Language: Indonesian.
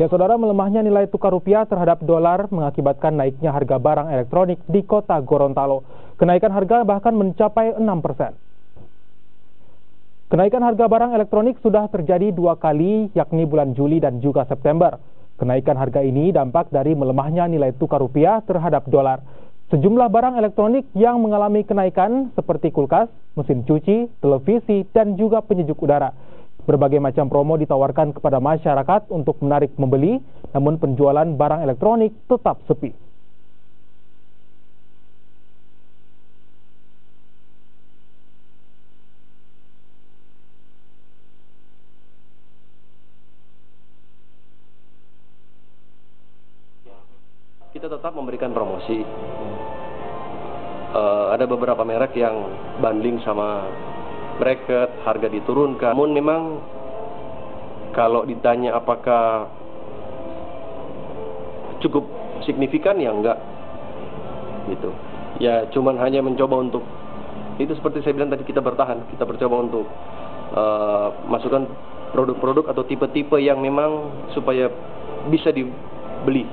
Ya saudara, melemahnya nilai tukar rupiah terhadap dolar mengakibatkan naiknya harga barang elektronik di kota Gorontalo. Kenaikan harga bahkan mencapai 6%. Kenaikan harga barang elektronik sudah terjadi 2 kali, yakni bulan Juli dan juga September. Kenaikan harga ini dampak dari melemahnya nilai tukar rupiah terhadap dolar. Sejumlah barang elektronik yang mengalami kenaikan seperti kulkas, mesin cuci, televisi, dan juga penyejuk udara. Berbagai macam promo ditawarkan kepada masyarakat untuk menarik membeli, namun penjualan barang elektronik tetap sepi. Kita tetap memberikan promosi. Ada beberapa merek yang bundling sama bracket, harga diturunkan. Namun memang kalau ditanya apakah cukup signifikan, ya enggak gitu. Ya cuman hanya mencoba untuk, itu seperti saya bilang tadi, kita bertahan. Kita mencoba untuk masukkan produk-produk atau tipe-tipe yang memang supaya bisa dibeli.